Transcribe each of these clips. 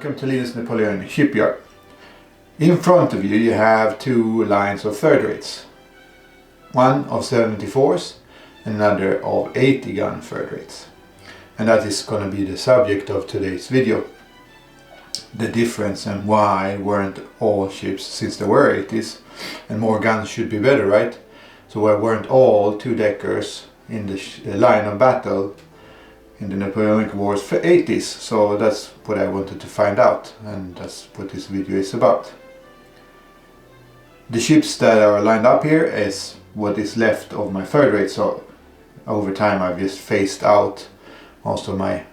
welcome to Linus Napoleonic shipyard. In front of you have two lines of third rates. One of 74s, another of 80 gun third rates. And that is going to be the subject of today's video. The difference and why weren't all ships, since there were 80s and more guns should be better, right? So why weren't all two-deckers in the line of battle in the Napoleonic Wars for 80s? So that's what I wanted to find out, and that's what this video is about. The ships that are lined up here is what is left of my third rate, so over time I've just phased out most of my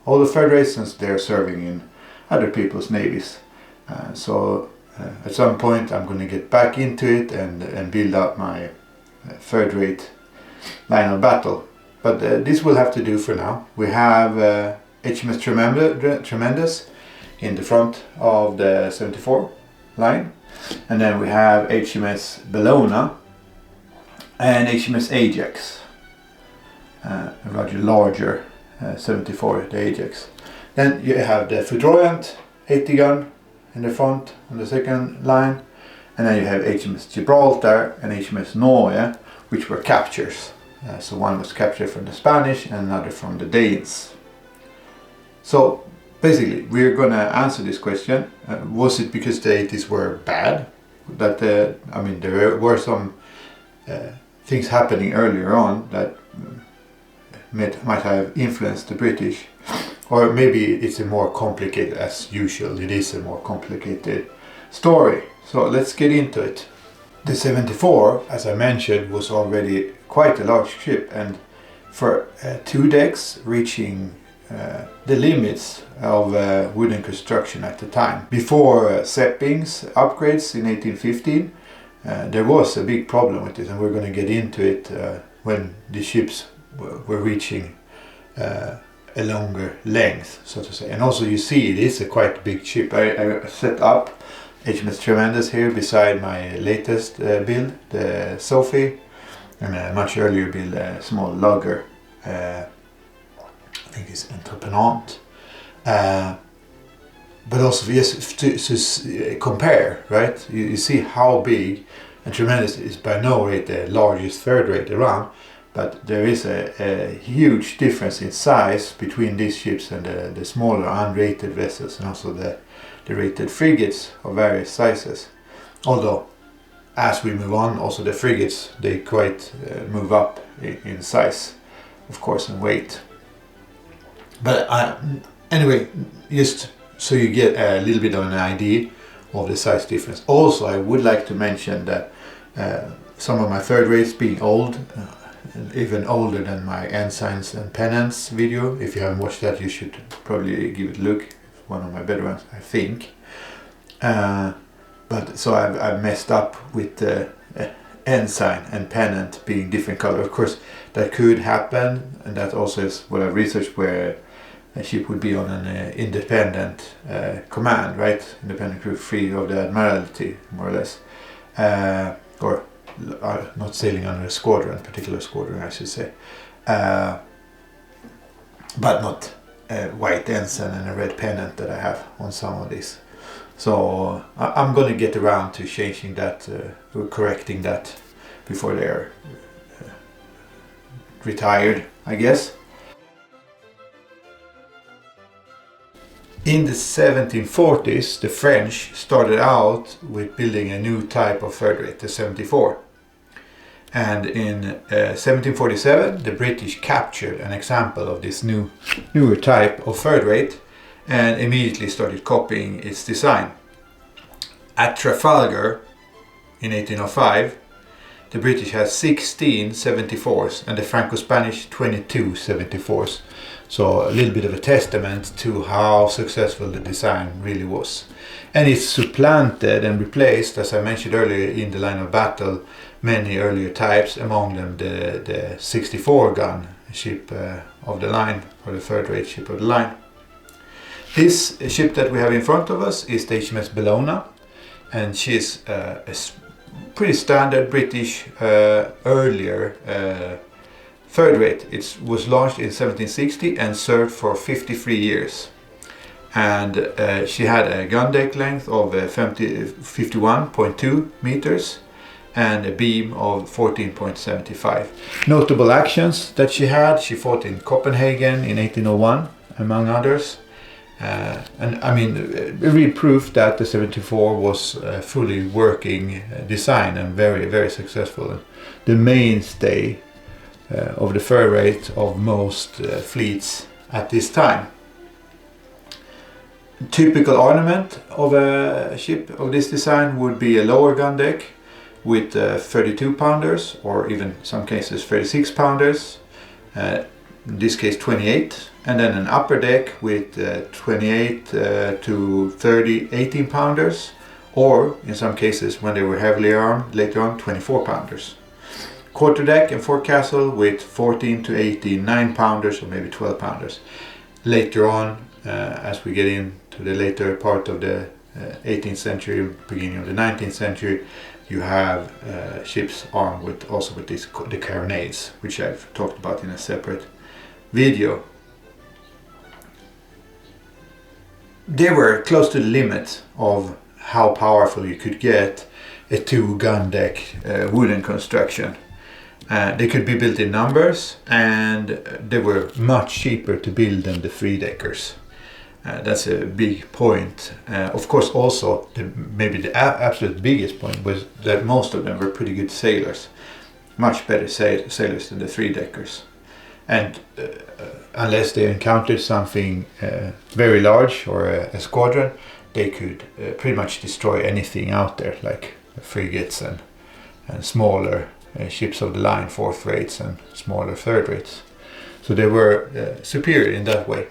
older third rates since they're serving in other people's navies. At some point I'm going to get back into it and build up my third rate line of battle. But this will have to do for now. We have HMS Tremendous in the front of the 74 line, and then we have HMS Bellona and HMS Ajax, a rather larger 74, the Ajax. Then you have the Foudroyant 80 gun in the front on the second line, and then you have HMS Gibraltar and HMS Norge, which were captures. So one was captured from the Spanish and another from the Danes. So basically we're going to answer this question. Was it because the 80s were bad? That there were some things happening earlier on that might have influenced the British, or maybe it's a more complicated, as usual it is a more complicated story. So let's get into it. The 74, as I mentioned, was already quite a large ship, and for two decks reaching the limits of wooden construction at the time. Before Sepping's upgrades in 1815, there was a big problem with this, and we're going to get into it when the ships were reaching a longer length, so to say. And also you see it is a quite big ship. I set up HMS Tremendous here beside my latest build, the Sophie, and a much earlier build, a small lugger, I think it's Entreprenant. But also just to compare, right? You see how big, and Tremendous is by no rate the largest third rate around, but there is a huge difference in size between these ships and the smaller unrated vessels, and also the rated frigates of various sizes. Although as we move on, also the frigates, they quite move up in size, of course, and weight. But anyway, just so you get a little bit of an idea of the size difference. Also, I would like to mention that some of my third rates being old, even older than my ensigns and pennants video. If you haven't watched that, you should probably give it a look. It's one of my better ones, I think. But so I've messed up with the ensign and pennant being different color. Of course, that could happen, and that also is what I've researched, where a ship would be on an independent command, right? Independent crew, free of the Admiralty, more or less, or not sailing under a squadron, particular squadron, I should say, but not a white ensign and a red pennant that I have on some of these. So I'm going to get around to changing that, correcting that before they're retired, I guess. In the 1740s, the French started out with building a new type of third rate, the 74. And in 1747, the British captured an example of this newer type of third rate and immediately started copying its design. At Trafalgar in 1805, the British had 16 74s and the Franco-Spanish 22 74s. So a little bit of a testament to how successful the design really was. And it supplanted and replaced, as I mentioned earlier in the line of battle, many earlier types, among them the 64 gun ship of the line, or the third rate ship of the line. This ship that we have in front of us is the HMS Bellona, and she's a pretty standard British earlier third rate. It was launched in 1760 and served for 53 years. and she had a gun deck length of 51.2 meters and a beam of 14.75. Notable actions that she had: she fought in Copenhagen in 1801, among others. And I mean, real proof that the 74 was a fully working design and very, very successful. The mainstay of the fur rate of most fleets at this time. Typical ornament of a ship of this design would be a lower gun deck with 32 pounders, or even some cases 36 pounders. In this case 28, and then an upper deck with 28 to 30 18 pounders, or in some cases when they were heavily armed later on 24 pounders. Quarter deck and forecastle with 14 to 18 9 pounders or maybe 12 pounders. Later on, as we get into the later part of the 18th century, beginning of the 19th century, you have ships armed with the carronades, which I've talked about in a separate video. They were close to the limit of how powerful you could get a 2-gun deck wooden construction. They could be built in numbers, and they were much cheaper to build than the 3-deckers. That's a big point. Of course, also maybe the absolute biggest point was that most of them were pretty good sailors, much better sailors than the 3-deckers. And unless they encountered something very large or a squadron, they could pretty much destroy anything out there, like frigates and smaller ships of the line, 4th rates, and smaller 3rd rates. So they were superior in that way.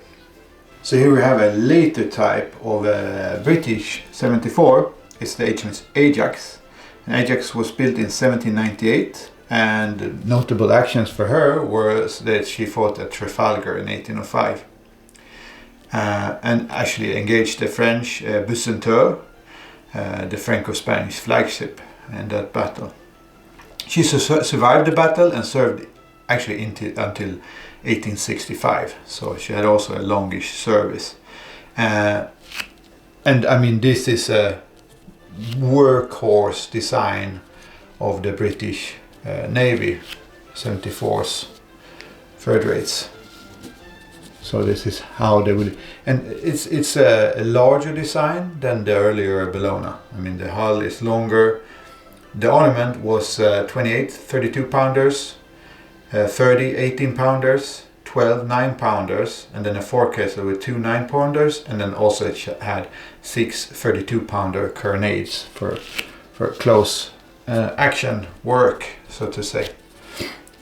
So here we have a later type of a British 74. It's the HMS Ajax. And Ajax was built in 1798. And notable actions for her was that she fought at Trafalgar in 1805 and actually engaged the French Bucentaure, the Franco-Spanish flagship, in that battle. She survived the battle and served actually until 1865, so she had also a longish service. And I mean, this is a workhorse design of the British Navy 74's 3rd rates. So this is how they would, and it's a larger design than the earlier Bellona. I mean, the hull is longer. The ornament was 28 32 pounders, 30 18 pounders, 12 9 pounders, and then a forecastle with 2 9 pounders, and then also it had 6 32 pounder carronades for close action work, so to say.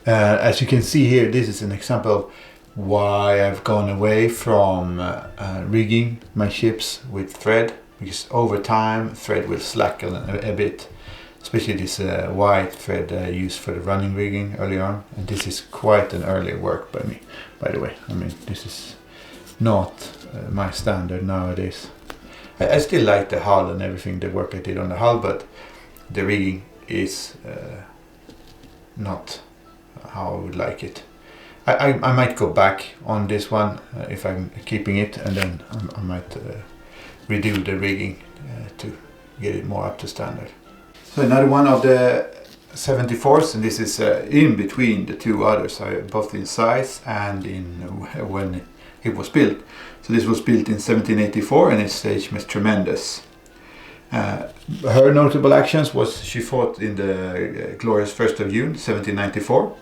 As you can see here, this is an example of why I've gone away from rigging my ships with thread, because over time thread will slacken a bit, especially this white thread I used for the running rigging early on, and this is quite an early work by me, by the way. I mean, this is not my standard nowadays. I still like the hull and everything, the work I did on the hull, but the rigging is not how I would like it. I might go back on this one if I'm keeping it, and then I might redo the rigging to get it more up to standard. So another one of the 74s, and this is in between the two others, both in size and in when it was built. So this was built in 1784, and it's HMS Tremendous. Her notable actions was she fought in the glorious 1st of June 1794,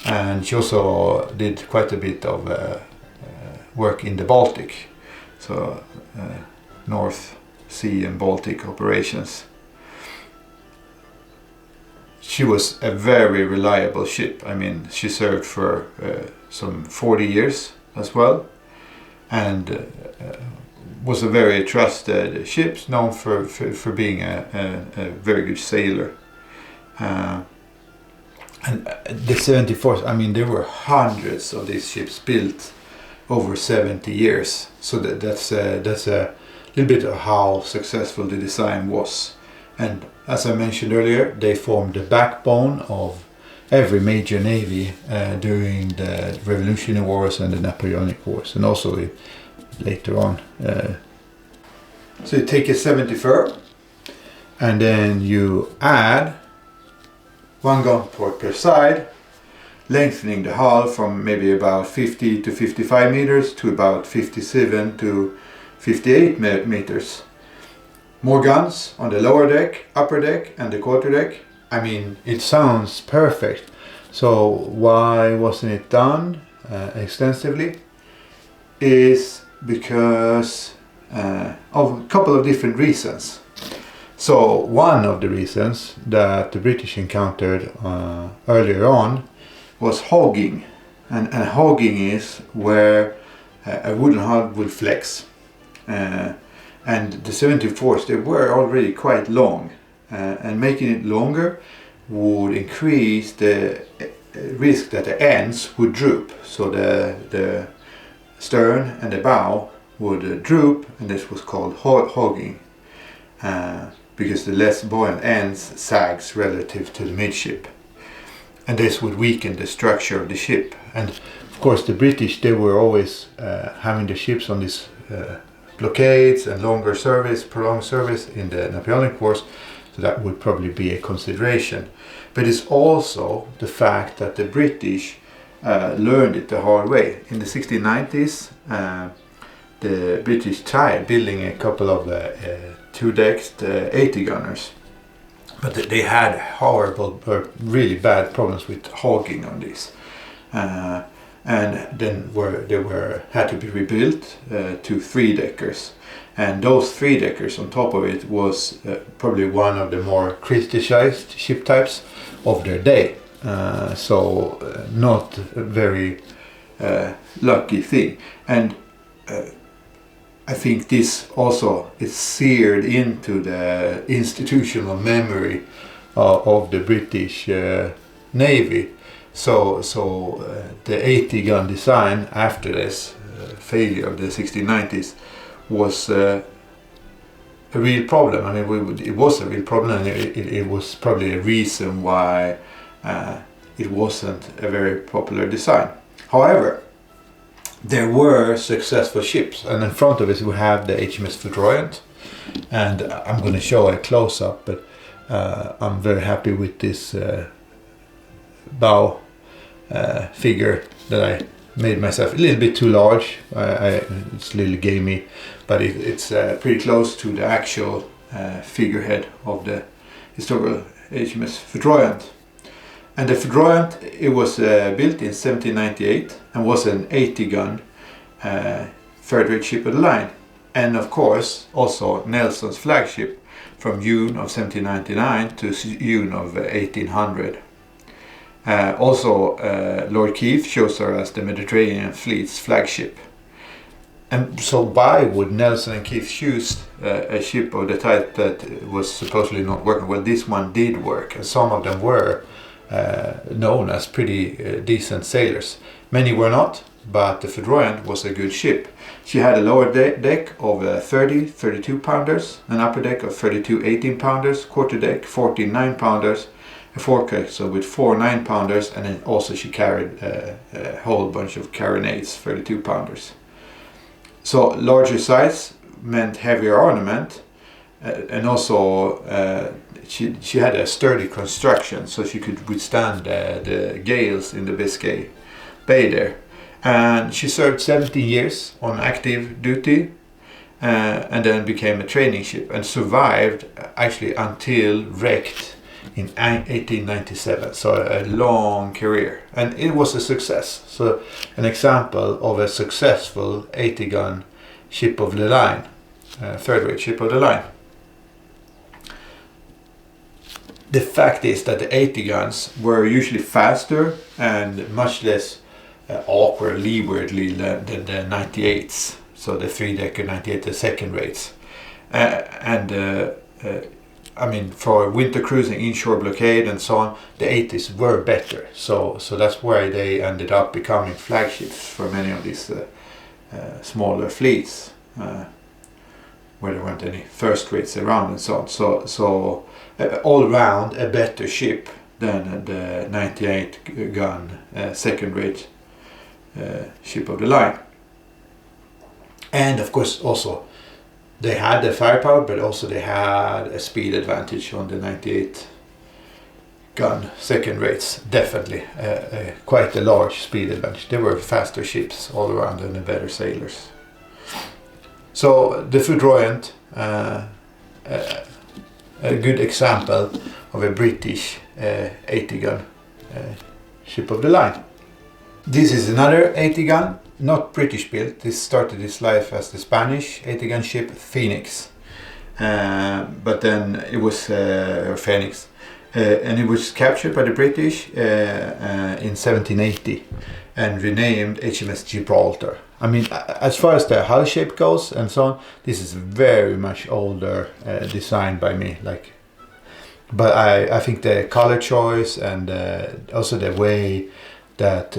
and she also did quite a bit of work in the Baltic, so North Sea and Baltic operations. She was a very reliable ship. I mean, she served for some 40 years as well, and was a very trusted ship, known for being a very good sailor. And the 74s, I mean, there were hundreds of these ships built over 70 years. So that's a little bit of how successful the design was. And as I mentioned earlier, they formed the backbone of every major navy during the Revolutionary Wars and the Napoleonic Wars, and also later on. So you take a 70 fur, and then you add 1 gun port per side, lengthening the hull from maybe about 50 to 55 meters to about 57 to 58 meters. More guns on the lower deck, upper deck, and the quarterdeck. I mean, it sounds perfect. So why wasn't it done extensively? Is because of a couple of different reasons. So one of the reasons that the British encountered earlier on was hogging, and hogging is where a wooden hull would flex, and the 74s, they were already quite long, and making it longer would increase the risk that the ends would droop, so the stern and the bow would droop, and this was called hogging, because the less buoyant ends sags relative to the midship, and this would weaken the structure of the ship. And of course the British, they were always having the ships on these blockades and longer service, prolonged service in the Napoleonic Wars, so that would probably be a consideration. But it's also the fact that the British learned it the hard way. In the 1690s, the British tried building a couple of 2-decked 80 gunners, but they had horrible or really bad problems with hogging on these, and then had to be rebuilt to 3-deckers, and those 3-deckers on top of it was probably one of the more criticized ship types of their day, so not a very lucky thing. And I think this also is seared into the institutional memory of the British Navy. So the 80 gun design after this failure of the 1690s was a real problem. I mean, it was a real problem, and it was probably a reason why it wasn't a very popular design. However, there were successful ships, and in front of us we have the HMS Foudroyant, and I'm going to show a close-up, but I'm very happy with this bow figure that I made myself. A little bit too large, it's a little gamey, but it's pretty close to the actual figurehead of the historical HMS Foudroyant. And the Foudroyant, it was built in 1798 and was an 80 gun third-rate ship of the line, and of course also Nelson's flagship from June of 1799 to June of 1800. Also Lord Keith chose her as the Mediterranean Fleet's flagship. And so why would Nelson and Keith choose a ship of the type that was supposedly not working? Well, this one did work, and some of them were known as pretty decent sailors. Many were not, but the Foudroyant was a good ship. She had a lower deck of 30 32-pounders, an upper deck of 32 18-pounders, quarter deck 14 9-pounders, a forecastle with 4 9-pounders, and then also she carried a whole bunch of carronades, 32-pounders. So larger size meant heavier ornament, and also she had a sturdy construction, so she could withstand the gales in the Biscay Bay there. And she served 17 years on active duty, and then became a training ship, and survived actually until wrecked in 1897. So a long career, and it was a success. So an example of a successful 80 gun ship of the line, third-rate ship of the line. The fact is that the 80 guns were usually faster and much less awkward leewardly than the 98s, so the 3-decker 98, the second rates. I mean, for winter cruising, inshore blockade and so on, the 80s were better. So that's why they ended up becoming flagships for many of these smaller fleets, where there weren't any first rates around and so on. So all round a better ship than the 98 gun second rate ship of the line. And of course also they had the firepower, but also they had a speed advantage on the 98 gun second rates. Definitely quite a large speed advantage. They were faster ships all around and better sailors. So the Foudroyant, a good example of a British 80 gun ship of the line. This is another 80 gun, not British built. This started its life as the Spanish 80 gun ship Phoenix, but then it was Phoenix, and it was captured by the British in 1780 and renamed HMS Gibraltar. I mean, as far as the hull shape goes and so on, this is very much older design by me. But I think the color choice and also the way that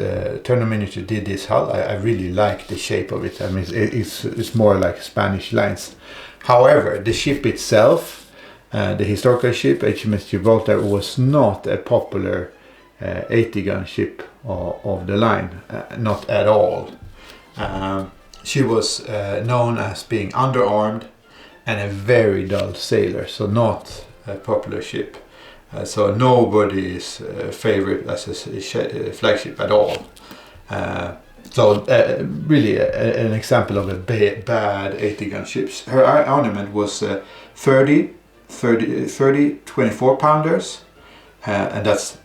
Turner Miniature did this hull, I really like the shape of it. I mean, it's more like Spanish lines. However, the ship itself, the historical ship HMS Gibraltar, was not a popular 80 gun ship of the line, not at all. She was known as being underarmed and a very dull sailor, so not a popular ship. So nobody's favorite as a flagship at all. So really an example of a bad 80 gun ships. Her armament was 30 24 pounders, and that's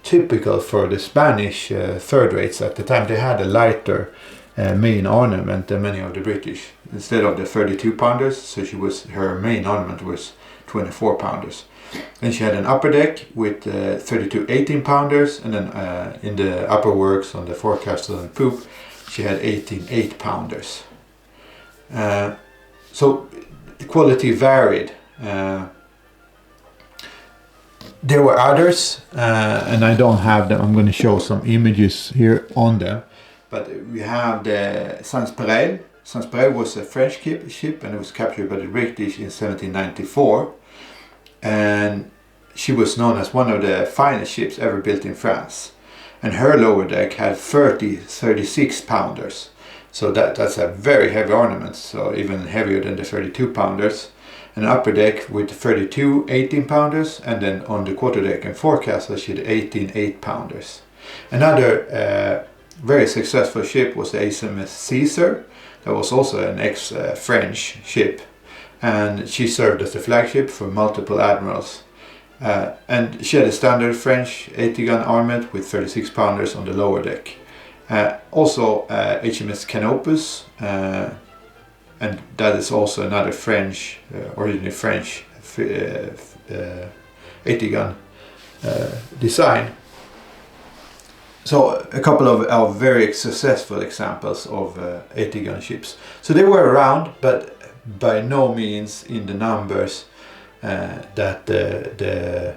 typical for the Spanish third rates at the time. They had a lighter main ornament than many of the British, instead of the 32 pounders. So her main ornament was 24 pounders. And she had an upper deck with 32 18 pounders, and then in the upper works on the forecastle and poop she had 18 8 pounders. So the quality varied. There were others, and I don't have them. I'm going to show some images here on them. But we have the Sanspareil. Sanspareil was a French ship, and it was captured by the British in 1794. And she was known as one of the finest ships ever built in France. And her lower deck had 36 pounders. So that's a very heavy ornament, so even heavier than the 32 pounders. An upper deck with 32 18 pounders, and then on the quarter deck and forecastle she had 18 8 pounders. Another very successful ship was the HMS Caesar. That was also an ex-French ship, and she served as the flagship for multiple admirals. And she had a standard French 80 gun armament with 36 pounders on the lower deck. Also HMS Canopus, and that is also another French, originally French 80 gun design. So a couple of very successful examples of 80 gun ships. So they were around, but by no means in the numbers that the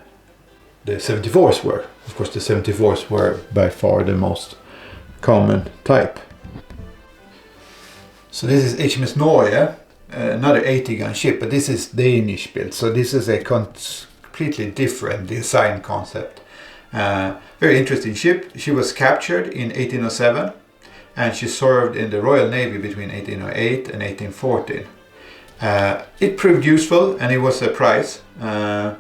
74s were. Of course, the 74s were by far the most common type. So this is HMS Norge, another 80 gun ship, but this is Danish built. So this is a completely different design concept. Very interesting ship. She was captured in 1807, and she served in the Royal Navy between 1808 and 1814. It proved useful, and it was a prize. And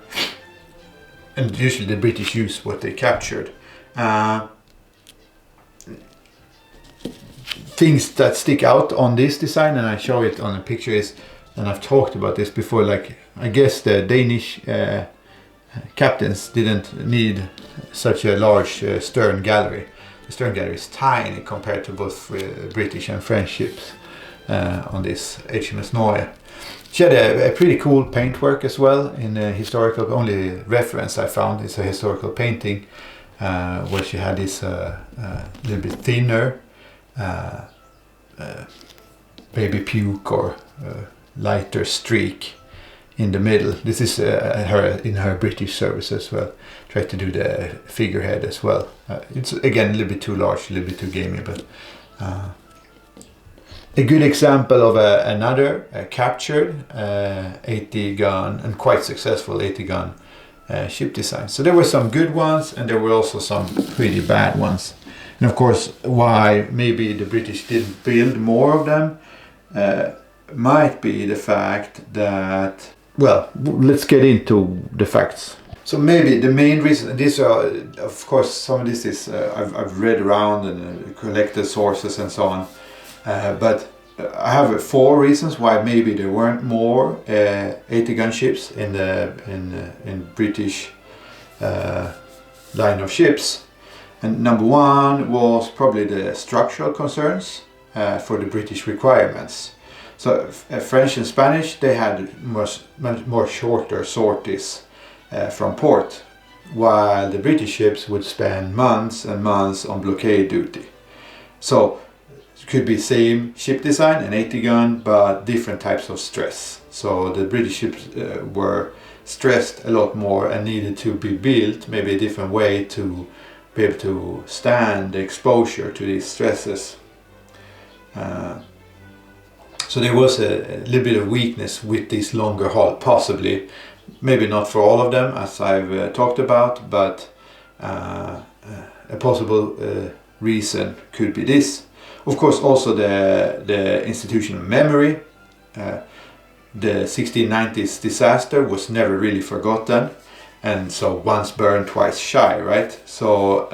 usually the British use what they captured. Things that stick out on this design, and I show it on a picture, is, and I've talked about this before, like I guess the Danish captains didn't need such a large stern gallery. The stern gallery is tiny compared to both British and French ships on this HMS Norge. She had a pretty cool paintwork as well. In the historical, only reference I found is a historical painting where she had this little bit thinner baby puke or lighter streak in the middle. This is her in her British service as well. Tried to do the figurehead as well. It's again a little bit too large, a little bit too gamey, but a good example of another captured 80 gun and quite successful 80 gun ship design. So there were some good ones, and there were also some pretty bad ones. And of course, why maybe the British didn't build more of them might be the fact that, well, let's get into the facts. So maybe the main reason, these are, of course, some of this is I've read around and collected sources and so on, but I have 4 reasons why maybe there weren't more 80 gun ships in the in British line of ships. And number 1 was probably the structural concerns for the British requirements. So French and Spanish, they had much more shorter sorties from port, while the British ships would spend months and months on blockade duty. So it could be same ship design, an 80 gun, but different types of stress. So the British ships were stressed a lot more and needed to be built maybe a different way to be able to stand the exposure to these stresses. So there was a little bit of weakness with this longer haul, possibly. Maybe not for all of them, as I've talked about, but a possible reason could be this. Of course, also the institutional memory. The 1690s disaster was never really forgotten, and so once burned, twice shy, right? So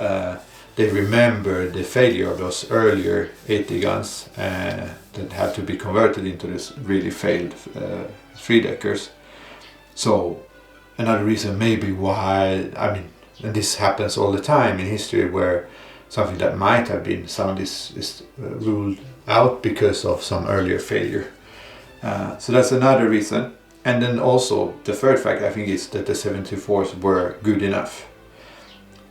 they remember the failure of those earlier 80 guns that had to be converted into this really failed 3-deckers. So another reason maybe why, I mean, and this happens all the time in history, where something that might have been sound is ruled out because of some earlier failure. So that's another reason. And then also the third fact, I think, is that the 74s were good enough.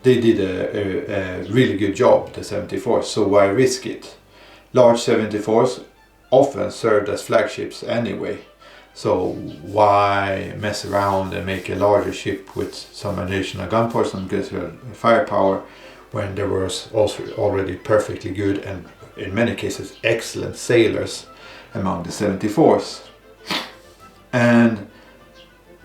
They did a really good job, the 74s, so why risk it? Large 74s often served as flagships anyway. So why mess around and make a larger ship with some additional gun ports and greater firepower when there was also already perfectly good and in many cases excellent sailors among the 74s? And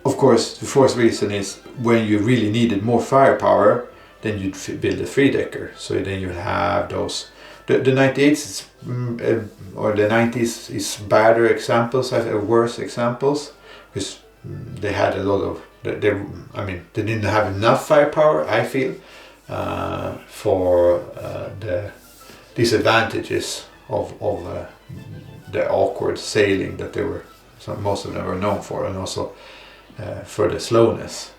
of course the fourth reason is when you really needed more firepower, then you'd build a 3-decker. So then you have those. The 98s or the 90s is better examples, worse examples, because they had a lot of, they didn't have enough firepower, I feel, for the disadvantages of the awkward sailing that they were, most of them were known for, and also for the slowness.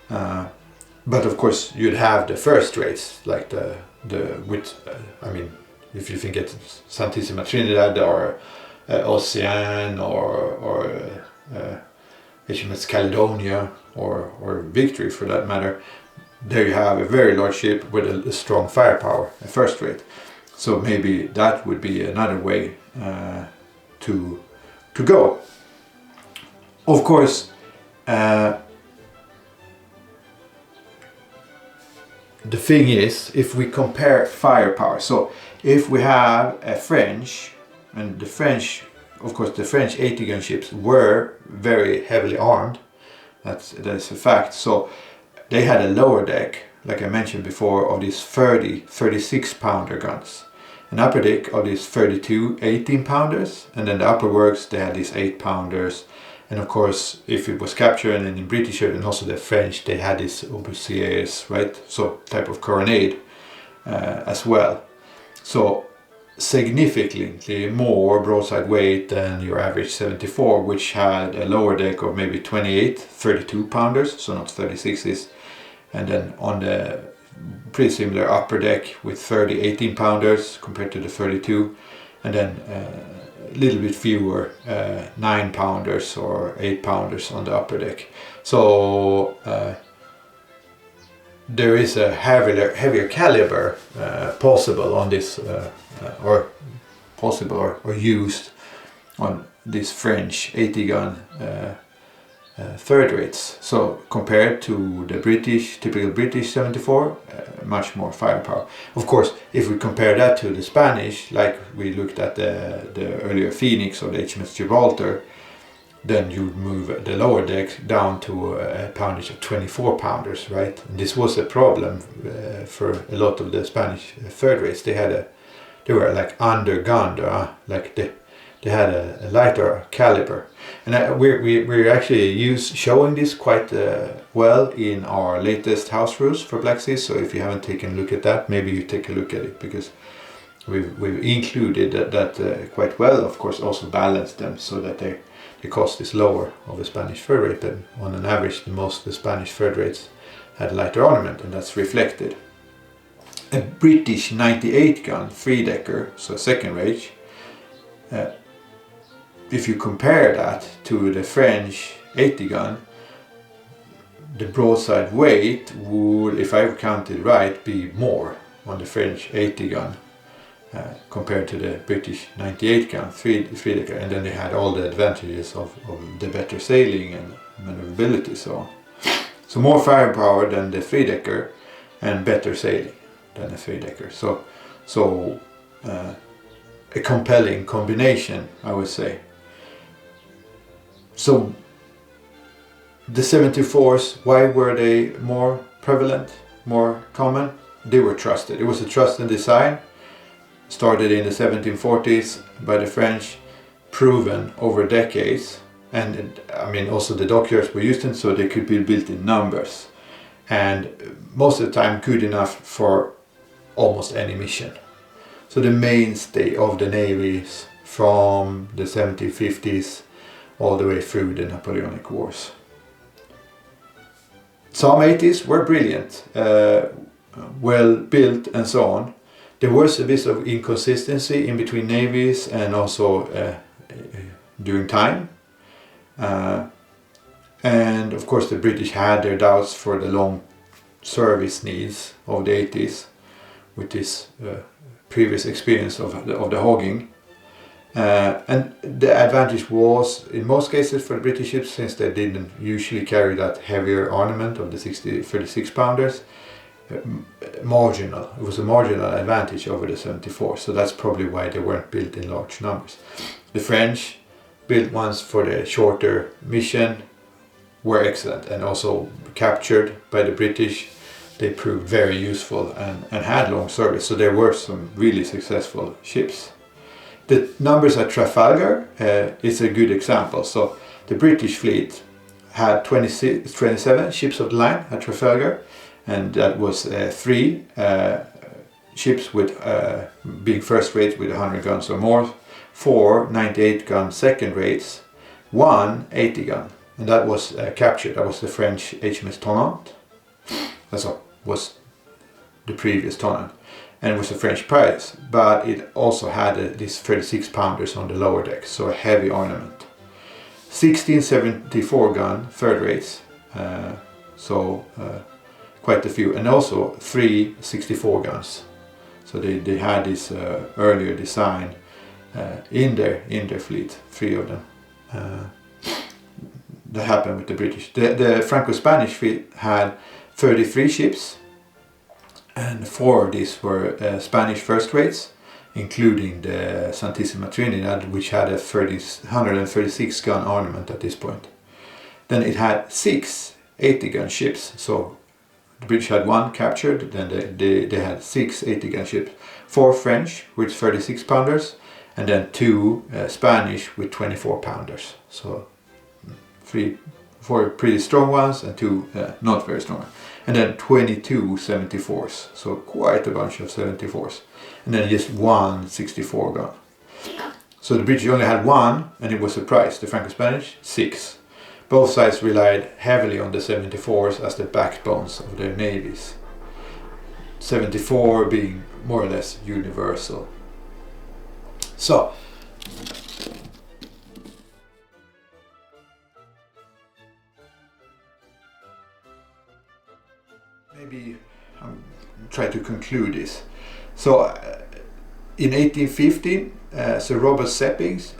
But of course you'd have the first rates, like if you think it's Santissima Trinidad or Ocean or HMS Caledonia or Victory for that matter, there you have a very large ship with a strong firepower, a first rate. So maybe that would be another way to go. Of course, the thing is, if we compare firepower, so if we have a French, and the French, of course the French 80 gun ships were very heavily armed, that's a fact. So they had a lower deck, like I mentioned before, of these 36 pounder guns, an upper deck of these 32 18 pounders, and then the upper works, they had these 8 pounders. And of course, if it was captured, and in British and also the French, they had these obusiers, right? So type of carronade as well. So significantly more broadside weight than your average 74, which had a lower deck of maybe 28, 32 pounders, so not 36s. And then on the pretty similar upper deck with 30, 18 pounders compared to the 32. And then a little bit fewer 9 pounders or 8 pounders on the upper deck. So there is a heavier caliber possible on this, or used on this French 80 gun third rates. So compared to the typical British 74, much more firepower. Of course, if we compare that to the Spanish, like we looked at the earlier Phoenix or the HMS Gibraltar, then you would move the lower deck down to a poundage of 24 pounders, right? And this was a problem for a lot of the Spanish third rates. They were like undergunned, like they had a lighter caliber. And we're actually showing this quite well in our latest house rules for Black Sea. So if you haven't taken a look at that, maybe you take a look at it, because we've included that quite well. Of course, also balanced them so that the cost is lower of a Spanish third rate, but on an average the Spanish third rates had lighter armament, and that's reflected. A British 98 gun 3-decker, so second rate, if you compare that to the French 80 gun, the broadside weight would, if I counted right, be more on the French 80 gun compared to the British 98 gun 3-decker, and then they had all the advantages of the better sailing and maneuverability, so more firepower than the 3-decker and better sailing than the 3-decker. So a compelling combination, I would say. So the 74s, why were they more prevalent, more common? They were trusted. It was a trusted design, started in the 1740s by the French, proven over decades, and I mean also the dockyards were used them, so they could be built in numbers, and most of the time good enough for almost any mission. So the mainstay of the navies from the 1750s all the way through the Napoleonic Wars. Some 80s were brilliant, well built and so on. There was a bit of inconsistency in between navies and also during time. And of course the British had their doubts for the long service needs of the 80s with this previous experience of the hogging. And the advantage was in most cases for the British ships, since they didn't usually carry that heavier armament of the 36 pounders, marginal. It was a marginal advantage over the 74, so that's probably why they weren't built in large numbers. The French, built ones for the shorter mission, were excellent, and also captured by the British. They proved very useful and had long service, so there were some really successful ships. The numbers at Trafalgar is a good example. So the British fleet had 27 ships of the line at Trafalgar, and that was 3 ships with being first rates with 100 guns or more, 4 98 gun second rates, 1 80 gun, and that was captured. That was the French HMS Tonnant. That was the previous Tonnant, and it was a French prize, but it also had these 36 pounders on the lower deck, so a heavy armament. 16 74 gun third rates, quite a few, and also 3 64 guns. So they had this earlier design in their fleet, 3 of them. That happened with the British. The Franco-Spanish fleet had 33 ships, and 4 of these were Spanish first rates, including the Santissima Trinidad, which had a 136 gun armament at this point. Then it had 6 80 gun ships, so the British had 1 captured, then they had 6 80 gun ships, 4 French with 36 pounders, and then 2 Spanish with 24 pounders. So 4 pretty strong ones and 2 not very strong ones. And then 22 74s, so quite a bunch of 74s. And then just 1 64 gun. So the British only had 1, and it was a prize. The Franco-Spanish, 6. Both sides relied heavily on the 74s as the backbones of their navies. 74 being more or less universal. So, maybe I'm trying to conclude this. So, in 1815, Sir Robert Seppings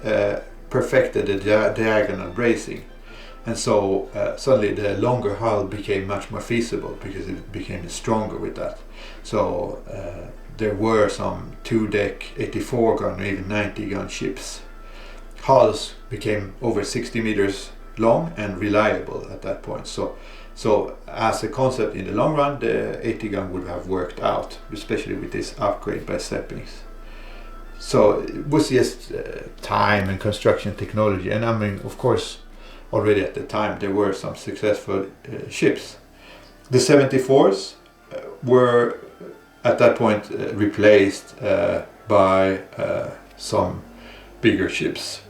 perfected the diagonal bracing, and so suddenly the longer hull became much more feasible because it became stronger with that. So there were some 2-deck 84 gun or even 90 gun ships. Hulls became over 60 meters long and reliable at that point. So as a concept in the long run, the 80 gun would have worked out, especially with this upgrade by Seppings. So it was just time and construction technology, and I mean, of course, already at the time there were some successful ships. The 74s were at that point replaced by some bigger ships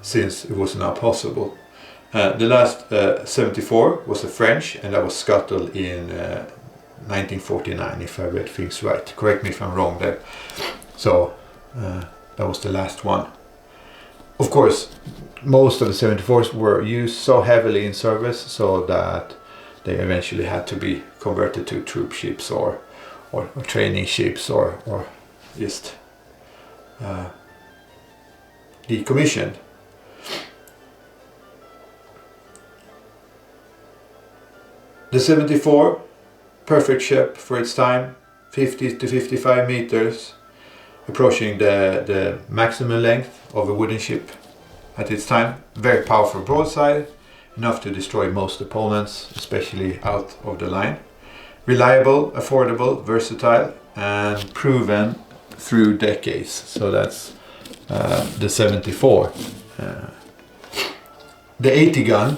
since it was not possible. The last 74 was a French, and that was scuttled in 1949, if I read things right. Correct me if I'm wrong there. So that was the last one. Of course, most of the 74s were used so heavily in service so that they eventually had to be converted to troop ships or training ships or just decommissioned. The 74, perfect ship for its time, 50 to 55 meters, approaching the maximum length of a wooden ship at its time. Very powerful broadside, enough to destroy most opponents, especially out of the line. Reliable, affordable, versatile, and proven through decades. So that's the 74. The 80 gun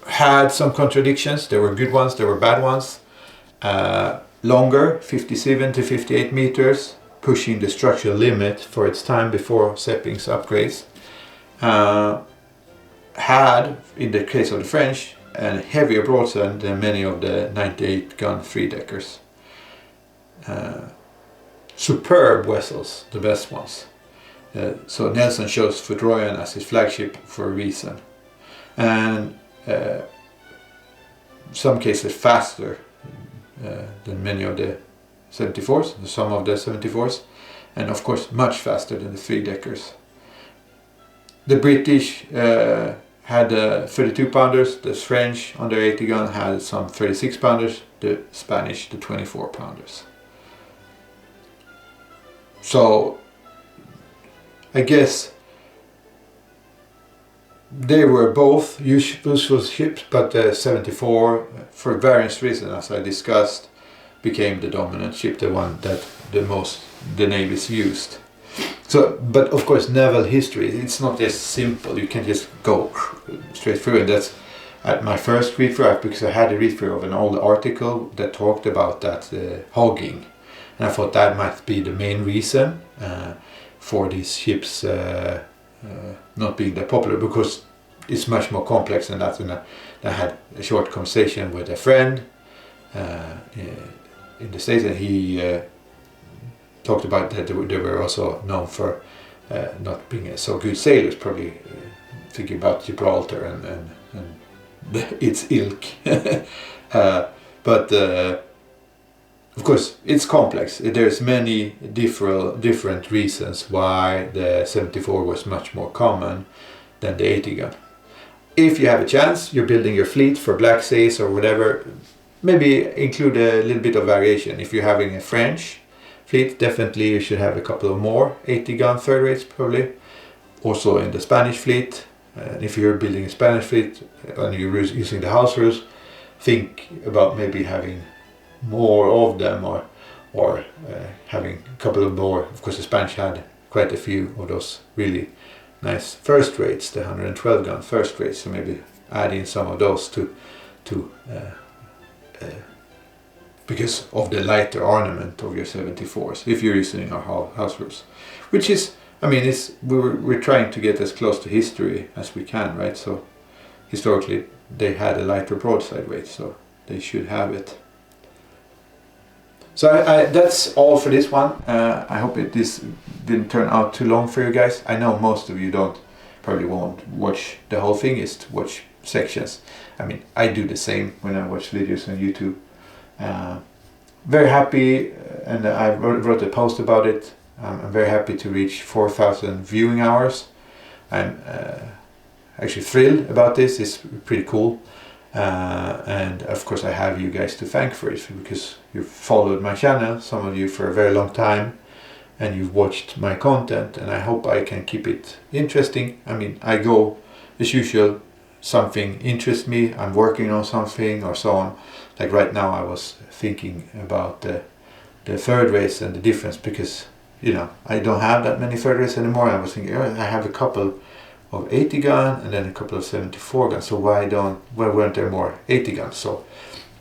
had some contradictions. There were good ones, there were bad ones. Longer, 57 to 58 meters, pushing the structural limit for its time before Sepping's upgrades. Had, in the case of the French, a heavier broadside than many of the 98 gun three-deckers. Superb vessels, the best ones. So Nelson chose Foudroyant as his flagship for a reason. And some cases faster than many of the 74s, some of the 74s, and of course much faster than the three-deckers. The British had 32 pounders, the French under 80 gun had some 36 pounders, the Spanish the 24 pounders. So I guess they were both useful ships, but the 74, for various reasons as I discussed, became the dominant ship, the one that the navies used. So, but of course naval history, it's not just simple, you can just go straight through, and that's at my first read through, because I had a read through of an old article that talked about that hogging, and I thought that might be the main reason for these ships not being that popular, because it's much more complex than that. And I had a short conversation with a friend in the States, and he talked about that they were also known for not being so good sailors, probably thinking about Gibraltar and its ilk. But of course it's complex. There's many different reasons why the 74 was much more common than the 80 gun. If you have a chance, you're building your fleet for Black Seas or whatever, maybe include a little bit of variation. If you're having a French fleet, definitely you should have a couple of more 80 gun third rates probably. Also in the Spanish fleet, if you're building a Spanish fleet and you're using the house rules, think about maybe having more of them, or having a couple of more. Of course the Spanish had quite a few of those really nice first rates, the 112 gun first rates, so maybe add in some of those to because of the lighter ornament of your 74s, if you're using our house rules, which is, I mean, we're trying to get as close to history as we can, right? So historically they had a lighter broadside weight, so they should have it. So that's all for this one. I hope this didn't turn out too long for you guys. I know most of you probably won't watch the whole thing, just watch sections. I mean, I do the same when I watch videos on YouTube. Very happy, and I wrote a post about it. I'm very happy to reach 4,000 viewing hours. I'm actually thrilled about this. It's pretty cool. And of course I have you guys to thank for it, because you've followed my channel, some of you for a very long time, and you've watched my content, and I hope I can keep it interesting. I mean, I go as usual, something interests me, I'm working on something or so on. Like right now I was thinking about the third race and the difference, because you know I don't have that many third race anymore. I was thinking, oh, I have a couple of 80 gun and then a couple of 74 guns, so why weren't there more 80 guns? So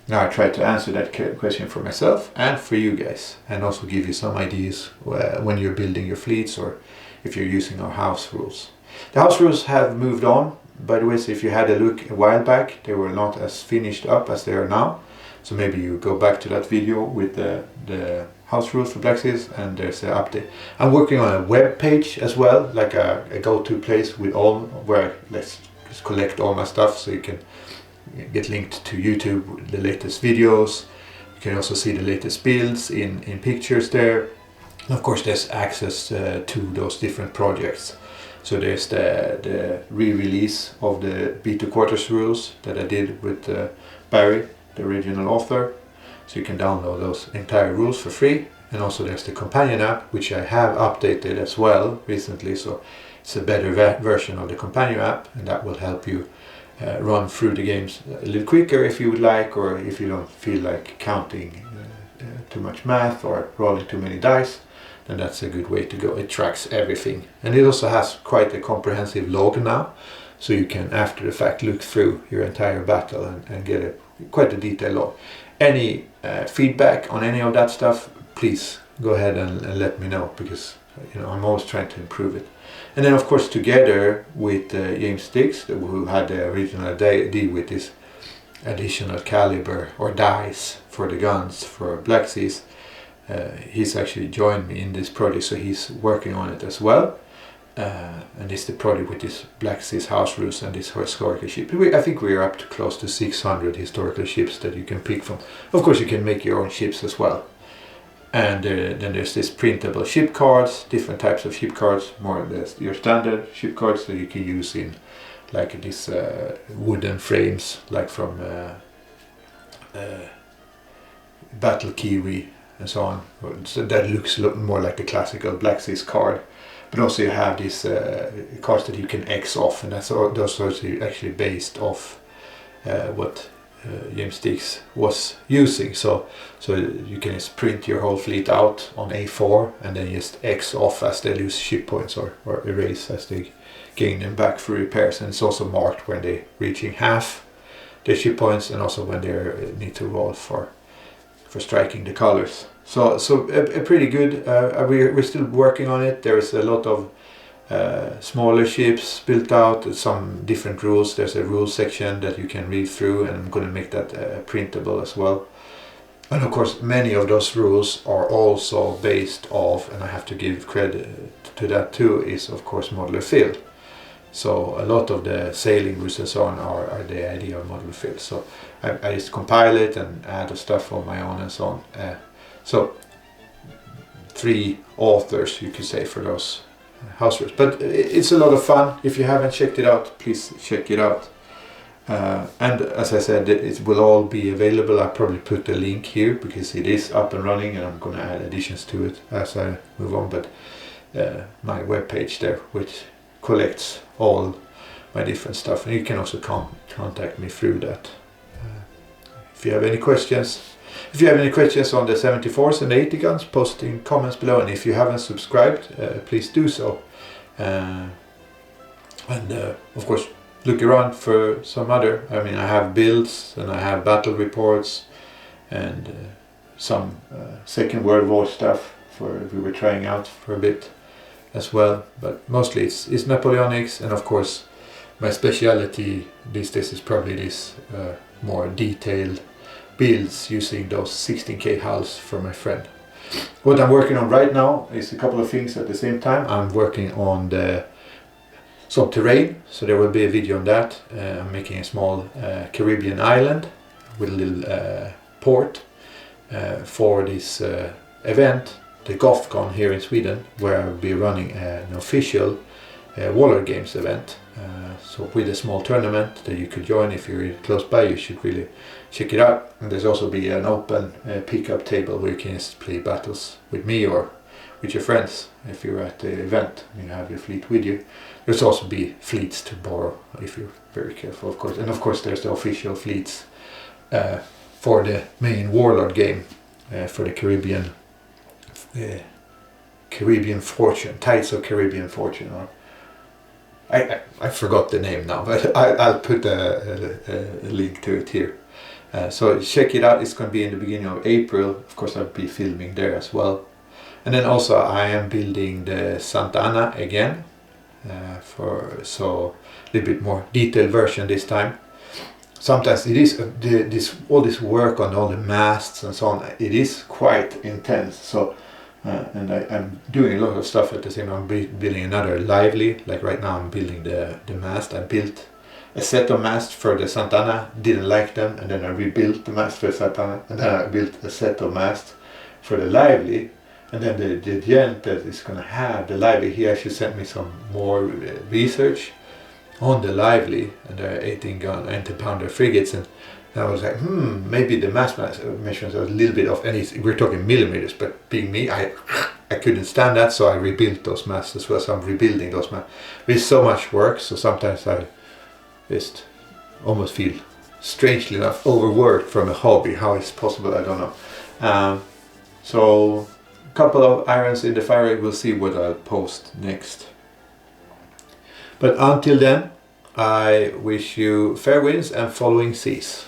now I try to answer that question for myself and for you guys, and also give you some ideas when you're building your fleets or if you're using our house rules. The house rules have moved on, by the way, so if you had a look a while back, they were not as finished up as they are now. So maybe you go back to that video with the house rules for blacksmiths, and there's an update. I'm working on a web page as well, like a go-to place with all, where let's just collect all my stuff, so you can get linked to YouTube, the latest videos. You can also see the latest builds in pictures there. And of course there's access to those different projects. So there's the re-release of the B2 quarters rules that I did with Barry, the original author. So you can download those entire rules for free. And also there's the companion app, which I have updated as well recently. So it's a better version of the companion app, and that will help you run through the games a little quicker if you would like, or if you don't feel like counting too much math or rolling too many dice, then that's a good way to go. It tracks everything, and it also has quite a comprehensive log now, so you can after the fact look through your entire battle and get quite a detailed log. Any feedback on any of that stuff, please go ahead and let me know, because you know I'm always trying to improve it. And then of course together with James Sticks, who had the original idea with this additional caliber or dice for the guns for Black Seas, he's actually joined me in this project, so he's working on it as well. And it's the project with this Black Seas house rules and this historical ship. I think we're up to close to 600 historical ships that you can pick from. Of course you can make your own ships as well. And then there's this printable ship cards, different types of ship cards, more or less your standard ship cards that you can use in like these wooden frames, like from Battle Kiwi and so on. So that looks a lot more like a classical Black Seas card. But also you have these cards that you can X off, and those are actually based off what James Sticks was using. So you can just print your whole fleet out on A4 and then just X off as they lose ship points, or erase as they gain them back through repairs. And it's also marked when they're reaching half their ship points, and also when they need to roll for striking the colors. So a pretty good. We're still working on it. There is a lot of smaller ships built out, some different rules. There's a rules section that you can read through, and I'm going to make that printable as well. And of course many of those rules are also based off, and I have to give credit to that too, is of course modular field. So a lot of the sailing rules and so on are the idea of modular field. So I just compile it and add the stuff on my own and so on. So 3 authors you could say for those house rules, but it's a lot of fun. If you haven't checked it out, please check it out. And as I said, it will all be available. I'll probably put the link here because it is up and running, and I'm going to add additions to it as I move on. But my webpage there, which collects all my different stuff, and you can also contact me through that. If you have any questions. If you have any questions on the 74s and the 80 guns, post in comments below, and if you haven't subscribed, please do so. And of course, look around for some other. I mean, I have builds and I have battle reports and some Second World War stuff we were trying out for a bit as well. But mostly it's Napoleonics, and of course, my speciality these days is probably this more detailed builds using those 16K hulls from my friend. What I'm working on right now is a couple of things at the same time. I'm working on some terrain, so there will be a video on that. I'm making a small Caribbean island with a little port for this event, the GothCon here in Sweden, where I'll be running an official Warlord Games event. So with a small tournament that you could join if you're close by, you should really check it out. And there's also be an open pickup table where you can just play battles with me or with your friends if you're at the event and you have your fleet with you. There's also be fleets to borrow if you're very careful, of course. And of course there's the official fleets for the main Warlord game for the Caribbean Caribbean Fortune, Tides of Caribbean Fortune, or I forgot the name now, but I'll put a link to it here. So check it out. It's going to be in the beginning of April. Of course, I'll be filming there as well. And then also I am building the Santa Ana again, so a little bit more detailed version this time. Sometimes it is all this work on all the masts and so on. It is quite intense. So and I'm doing a lot of stuff at the same time. I'm building another lively. Like right now, I'm building the mast. I built a set of masts for the Santa Ana. Didn't like them, and then I rebuilt the mast for the Santa Ana, and then I built a set of masts for the lively. And then the gent that is going to have the lively, he actually sent me some more research on the lively and the 18-gun anti-pounder frigates, and I was like, maybe the mast measurements are a little bit off, and we're talking millimeters, but being me, I couldn't stand that, so I rebuilt those masts as well. So I'm rebuilding those masts. It's so much work, so sometimes I just almost feel, strangely enough, overworked from a hobby. How it's possible, I don't know. So a couple of irons in the fire. We'll see what I'll post next. But until then, I wish you fair winds and following seas.